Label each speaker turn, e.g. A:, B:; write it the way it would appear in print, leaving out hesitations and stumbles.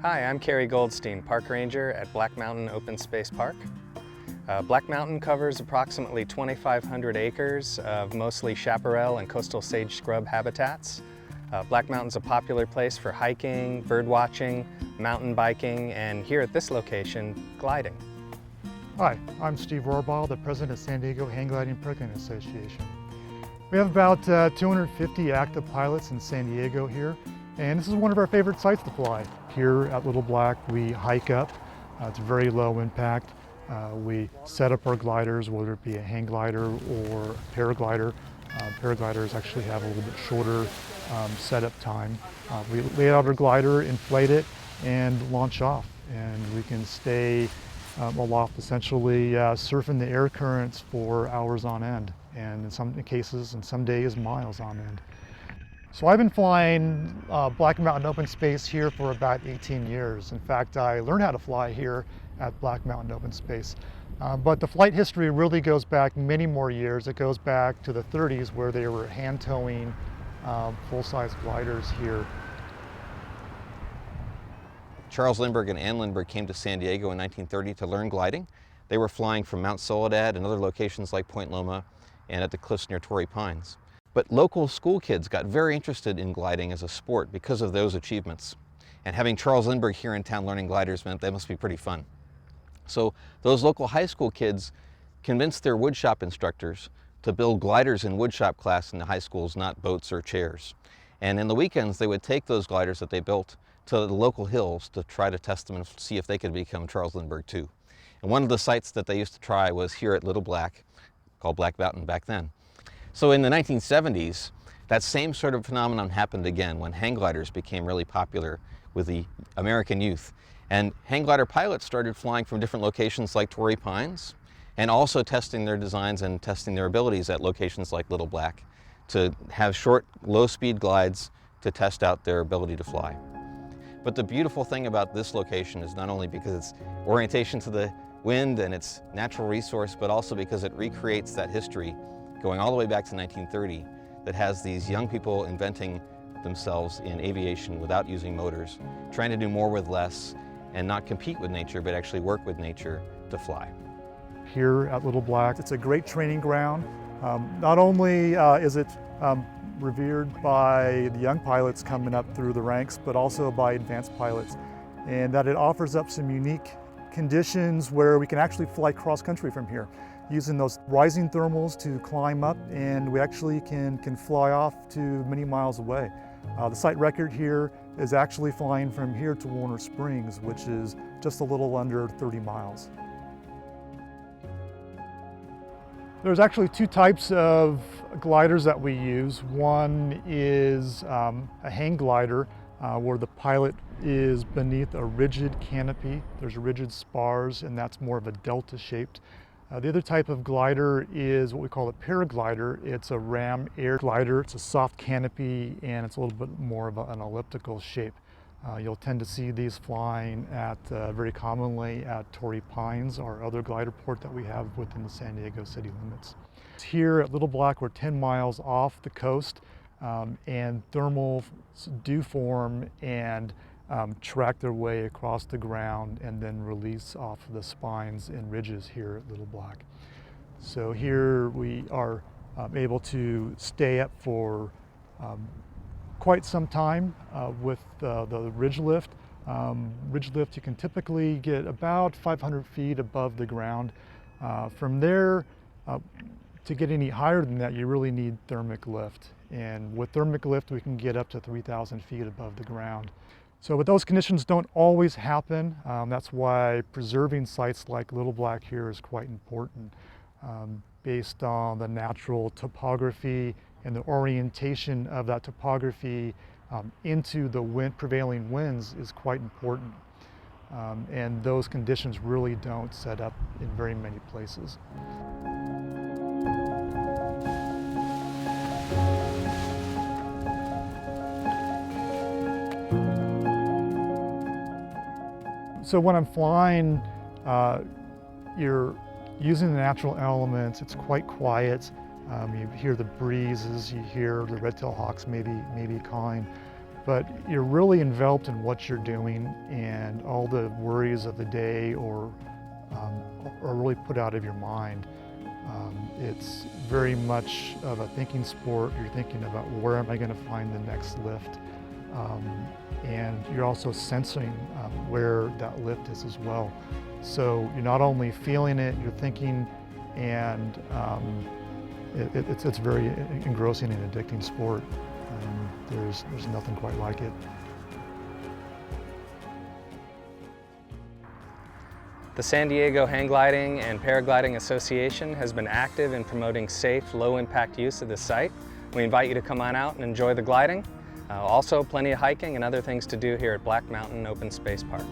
A: Hi, I'm Kerry Goldstein, Park Ranger at Black Mountain Open Space Park. Black Mountain covers approximately 2,500 acres of mostly chaparral and coastal sage scrub habitats. Black Mountain's a popular place for hiking, bird watching, mountain biking, and here at this location, gliding.
B: Hi, I'm Steve Rohrbaugh, the president of San Diego Hang Gliding Parking Association. We have about 250 active pilots in San Diego here, and this is one of our favorite sites to fly. Here at Little Black, we hike up. It's very low impact. We set up our gliders, whether it be a hang glider or a paraglider. Paragliders actually have a little bit shorter setup time. We lay out our glider, inflate it, and launch off. And we can stay aloft, essentially surfing the air currents for hours on end, and in some cases, and some days, miles on end. So I've been flying Black Mountain Open Space here for about 18 years. In fact, I learned how to fly here at Black Mountain Open Space. But the flight history really goes back many more years. It goes back to the 30s where they were hand towing full-size gliders here.
C: Charles Lindbergh and Ann Lindbergh came to San Diego in 1930 to learn gliding. They were flying from Mount Soledad and other locations like Point Loma and at the cliffs near Torrey Pines. But local school kids got very interested in gliding as a sport because of those achievements. And having Charles Lindbergh here in town learning gliders meant they must be pretty fun. So those local high school kids convinced their woodshop instructors to build gliders in woodshop class in the high schools, not boats or chairs. And in the weekends, they would take those gliders that they built to the local hills to try to test them and see if they could become Charles Lindbergh too. And one of the sites that they used to try was here at Little Black, called Black Mountain back then. So in the 1970s, that same sort of phenomenon happened again when hang gliders became really popular with the American youth. And hang glider pilots started flying from different locations like Torrey Pines, and also testing their designs and testing their abilities at locations like Little Black to have short, low-speed glides to test out their ability to fly. But the beautiful thing about this location is not only because it's orientation to the wind and its natural resource, but also because it recreates that history going all the way back to 1930 that has these young people inventing themselves in aviation without using motors, trying to do more with less and not compete with nature, but actually work with nature to fly.
B: Here at Little Black, it's a great training ground. Not only is it revered by the young pilots coming up through the ranks, but also by advanced pilots, and that it offers up some unique conditions where we can actually fly cross-country from here, using those rising thermals to climb up, and we actually can fly off to many miles away. The site record here is actually flying from here to Warner Springs, which is just a little under 30 miles. There's actually two types of gliders that we use. One is a hang glider where the pilot is beneath a rigid canopy. There's rigid spars, and that's more of a delta shaped. The other type of glider is what we call a paraglider. It's a ram air glider. It's a soft canopy, and it's a little bit more of an elliptical shape. You'll tend to see these flying at very commonly at Torrey Pines, our other glider port that we have within the San Diego city limits. Here at Little Black, we're 10 miles off the coast, and thermals do form and track their way across the ground and then release off of the spines and ridges here at Little Black. So here we are able to stay up for quite some time with the ridge lift. Ridge lift, you can typically get about 500 feet above the ground. From there, to get any higher than that, you really need thermic lift. And with thermic lift, we can get up to 3,000 feet above the ground. So but those conditions don't always happen. That's why preserving sites like Little Black here is quite important. Based on the natural topography and the orientation of that topography into the prevailing winds is quite important. And those conditions really don't set up in very many places. So when I'm flying, you're using the natural elements. It's quite quiet. You hear the breezes, you hear the red-tailed hawks maybe cawing. but you're really enveloped in what you're doing, and all the worries of the day are really put out of your mind. It's very much of a thinking sport. You're thinking about where am I going to find the next lift, and you're also sensing where that lift is as well. So you're not only feeling it, you're thinking, and it's very engrossing and addicting sport. There's nothing quite like it.
A: The San Diego Hang Gliding and Paragliding Association has been active in promoting safe, low-impact use of the site. We invite you to come on out and enjoy the gliding. Also, plenty of hiking and other things to do here at Black Mountain Open Space Park.